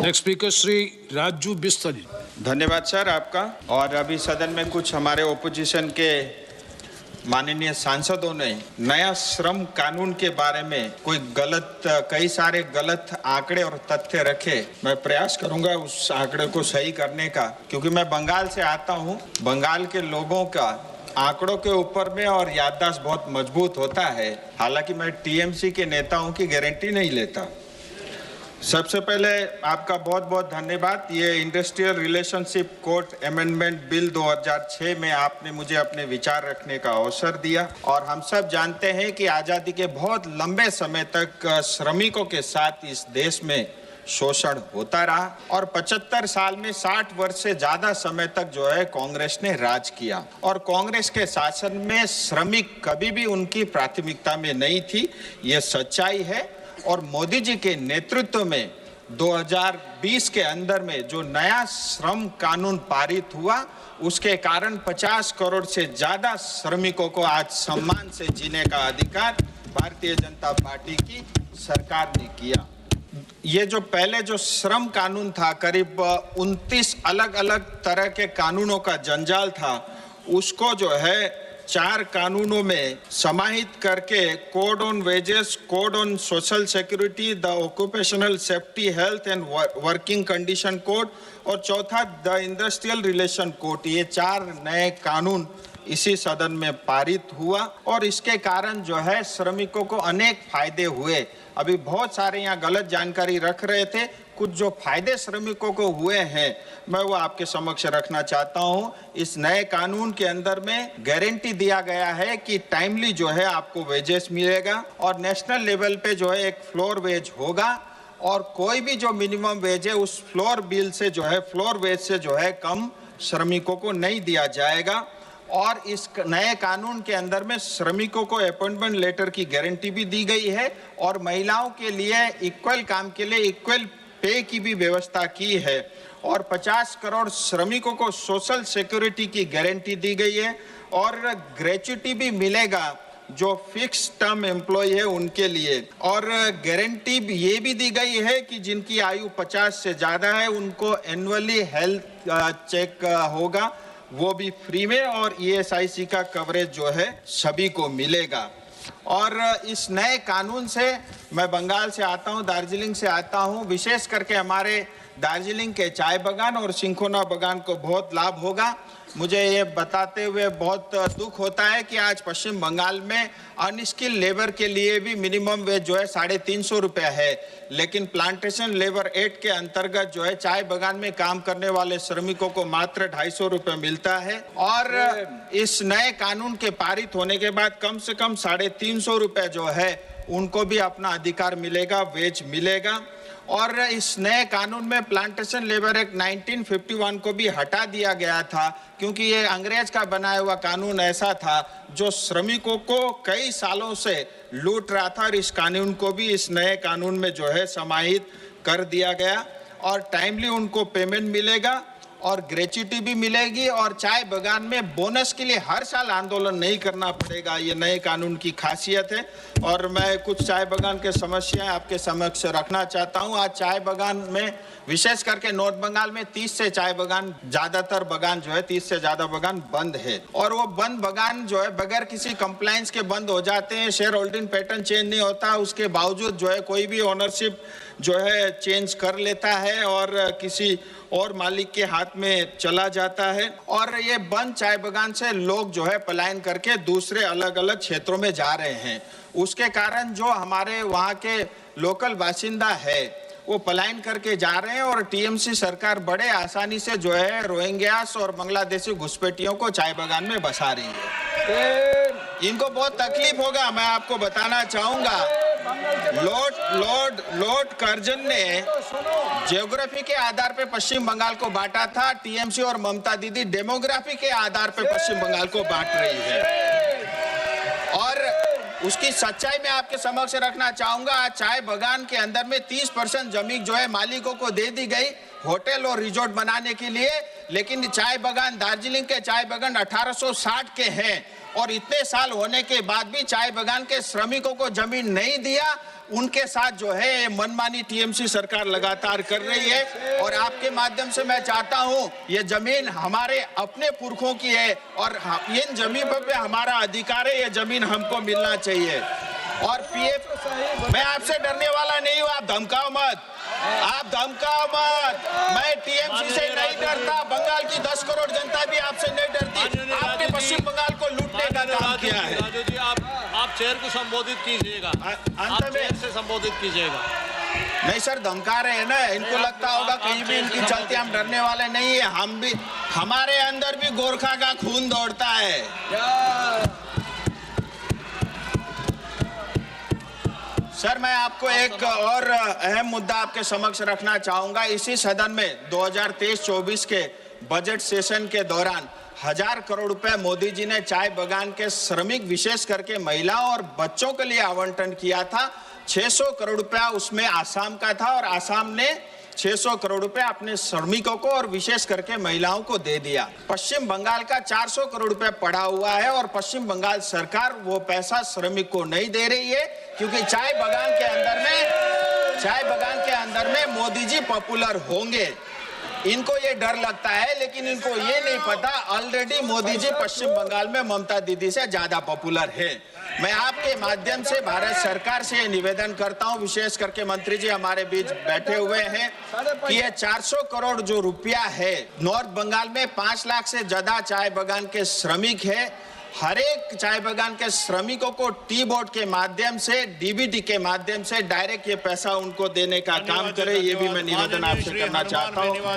Next speaker Shri Raju बिस्तर जी। धन्यवाद sir आपका। और अभी सदन में कुछ हमारे ओपोजिशन के माननीय सांसदों ने नया श्रम कानून के बारे में कई सारे गलत आंकड़े और तथ्य रखे। मैं प्रयास करूंगा उस आंकड़े को सही करने का, क्योंकि मैं बंगाल से आता हूं। बंगाल के लोगों का आंकड़ों के ऊपर में और याददाश्त बहुत मजबूत होता है। हालांकि मैं टीएमसी के नेताओं की गारंटी नहीं लेता। सबसे पहले आपका बहुत बहुत धन्यवाद। ये industrial relationship code amendment bill 2006 में आपने मुझे अपने विचार रखने का अवसर दिया। और हम सब जानते हैं कि आज़ादी के बहुत लंबे समय तक श्रमिकों के साथ इस देश में शोषण होता रहा और 75 साल में 60 वर्ष से ज्यादा समय तक जो है कांग्रेस ने राज किया। और कांग्रेस के शासन में श्रमिक कभी भी उनकी प्राथमिकता में नहीं थी, ये सच्चाई है। और मोदी जी के नेतृत्व में 2020 के अंदर में जो नया श्रम कानून पारित हुआ, उसके कारण 50 करोड़ से ज्यादा श्रमिकों को आज सम्मान से जीने का अधिकार भारतीय जनता पार्टी की सरकार ने किया। ये जो पहले जो श्रम कानून था, करीब 29 अलग अलग तरह के कानूनों का जंजाल था, उसको जो है 4 कानूनों में समाहित करके code on wages, code on social security, the occupational safety health and working condition code और चौथा द इंडस्ट्रियल रिलेशन कोड, ये 4 नए कानून इसी सदन में पारित हुआ। और इसके कारण जो है श्रमिकों को अनेक फायदे हुए। अभी बहुत सारे यहाँ गलत जानकारी रख रहे थे। कुछ जो फायदे श्रमिकों को हुए हैं मैं वो आपके समक्ष रखना चाहता हूँ। इस नए कानून के अंदर में गारंटी दिया गया है कि टाइमली जो है आपको वेजेस मिलेगा और नेशनल लेवल पे जो है एक फ्लोर वेज होगा और कोई भी जो मिनिमम वेज है उस फ्लोर बिल से जो है फ्लोर वेज से जो है कम श्रमिकों को नहीं दिया जाएगा। और इस नए कानून के अंदर में श्रमिकों को अपॉइंटमेंट लेटर की गारंटी भी दी गई है और महिलाओं के लिए इक्वल काम के लिए इक्वल पे की भी व्यवस्था की है और 50 करोड़ श्रमिकों को सोशल सिक्योरिटी की गारंटी दी गई है और ग्रेच्युटी भी मिलेगा जो फिक्स टर्म एम्प्लॉय है उनके लिए। और गारंटी ये भी दी गई है कि जिनकी आयु 50 से ज़्यादा है उनको एनुअली हेल्थ चेक होगा, वो भी फ्री में, और ESIC का कवरेज जो है सभी को मिलेगा। और इस नए कानून से मैं बंगाल से आता हूँ, दार्जिलिंग से आता हूँ, विशेष करके हमारे दार्जिलिंग के चाय बागान और सिंखोना बागान को बहुत लाभ होगा। मुझे ये बताते हुए बहुत दुख होता है कि आज पश्चिम बंगाल में अनस्किल लेबर के लिए भी मिनिमम वेज जो है 350 रुपये है, लेकिन प्लांटेशन लेबर एक्ट के अंतर्गत जो है चाय बागान में काम करने वाले श्रमिकों को मात्र 250 रुपये मिलता है। और इस नए कानून के पारित होने के बाद कम से कम 350 रुपये जो है उनको भी अपना अधिकार मिलेगा, वेज मिलेगा। और इस नए कानून में प्लांटेशन लेबर एक्ट 1951 को भी हटा दिया गया था, क्योंकि ये अंग्रेज का बनाया हुआ कानून ऐसा था जो श्रमिकों को कई सालों से लूट रहा था। और इस कानून को भी इस नए कानून में जो है समाहित कर दिया गया और टाइमली उनको पेमेंट मिलेगा और ग्रेच्युटी भी मिलेगी और चाय बागान में बोनस के लिए हर साल आंदोलन नहीं करना पड़ेगा। ये नए कानून की खासियत है। और मैं कुछ चाय बागान के समस्याएं आपके समक्ष रखना चाहता हूं। आज चाय बागान में विशेष करके नॉर्थ बंगाल में 30 से चाय बागान, ज्यादातर बागान जो है 30 से ज्यादा बागान बंद है और वो बंद बागान जो है बगैर किसी कंप्लायंस के बंद हो जाते हैं। शेयर होल्डिंग पैटर्न चेंज नहीं होता, उसके बावजूद जो है कोई भी ओनरशिप जो है चेंज कर लेता है और किसी और मालिक के हाथ में चला जाता है। और ये बंद चाय बागान से लोग जो है पलायन करके दूसरे अलग अलग क्षेत्रों में जा रहे हैं। उसके कारण जो हमारे वहाँ के लोकल बासिंदा है वो पलायन करके जा रहे हैं और टीएमसी सरकार बड़े आसानी से जो है रोहिंग्यास और बांग्लादेशी घुसपैठियों को चाय बागान में बसा रही है। इनको बहुत तकलीफ होगा, मैं आपको बताना चाहूंगा। लॉर्ड कर्जन ने ज्योग्राफी के आधार पे पश्चिम बंगाल को बांटा था, टीएमसी और ममता दीदी डेमोग्राफी के आधार पे पश्चिम बंगाल को बांट रही है। और उसकी सच्चाई में आपके समक्ष रखना चाहूंगा। आज चाय बागान के अंदर में 30% जमीन जो है मालिकों को दे दी गई, होटल और रिजॉर्ट बनाने के लिए, लेकिन चाय बागान दार्जिलिंग के चाय बागान 1860 के हैं और इतने साल होने के बाद भी चाय बागान के श्रमिकों को जमीन नहीं दिया। उनके साथ जो है ये मनमानी टीएमसी सरकार लगातार कर रही है और आपके माध्यम से मैं चाहता हूं ये जमीन हमारे अपने पुरखों की है और इन जमीन पे हमारा अधिकार है, ये जमीन हमको मिलना चाहिए। और पीएफ, मैं आपसे डरने वाला नहीं हूं, आप धमकाओ मत, आप धमकाओ मत। मैं टीएमसी से नहीं डरता, बंगाल की 10 करोड़ जनता भी आपसे नहीं डरती। आपने पश्चिम बंगाल को लूटने का काम किया है। राजू जी, आप चेयर को संबोधित कीजिएगा, आप चेयर से संबोधित कीजिएगा। नहीं सर, धमका रहे हैं ना, इनको लगता होगा कहीं भी इनकी चलते हम डरने वाले नहीं है। हम भी, हमारे अंदर भी गोरखा का खून दौड़ता है। सर, मैं आपको एक और अहम मुद्दा आपके समक्ष रखना चाहूंगा। इसी सदन में 2023-24 के बजट सेशन के दौरान 1000 करोड़ रुपए मोदी जी ने चाय बागान के श्रमिक, विशेष करके महिलाओं और बच्चों के लिए आवंटन किया था। 600 करोड़ रुपया उसमें आसाम का था और आसाम ने 600 करोड़ रुपए अपने श्रमिकों को और विशेष करके महिलाओं को दे दिया। पश्चिम बंगाल का 400 करोड़ रुपए पड़ा हुआ है और पश्चिम बंगाल सरकार वो पैसा श्रमिक को नहीं दे रही है, क्योंकि चाय बागान के अंदर में मोदी जी पॉपुलर होंगे। इनको ये डर लगता है, लेकिन इनको ये नहीं पता ऑलरेडी मोदी जी पश्चिम बंगाल में ममता दीदी से ज्यादा पॉपुलर है। मैं आपके माध्यम से भारत सरकार से निवेदन करता हूं, विशेष करके मंत्री जी हमारे बीच बैठे हुए हैं, कि ये 400 करोड़ जो रुपया है, नॉर्थ बंगाल में 5 लाख से ज्यादा चाय बागान के श्रमिक है। हर एक चाय बागान के श्रमिकों को टी बोर्ड के माध्यम से, डीबीटी के माध्यम से डायरेक्ट ये पैसा उनको देने का काम करे। ये भी मैं निवेदन आपसे करना चाहता हूँ।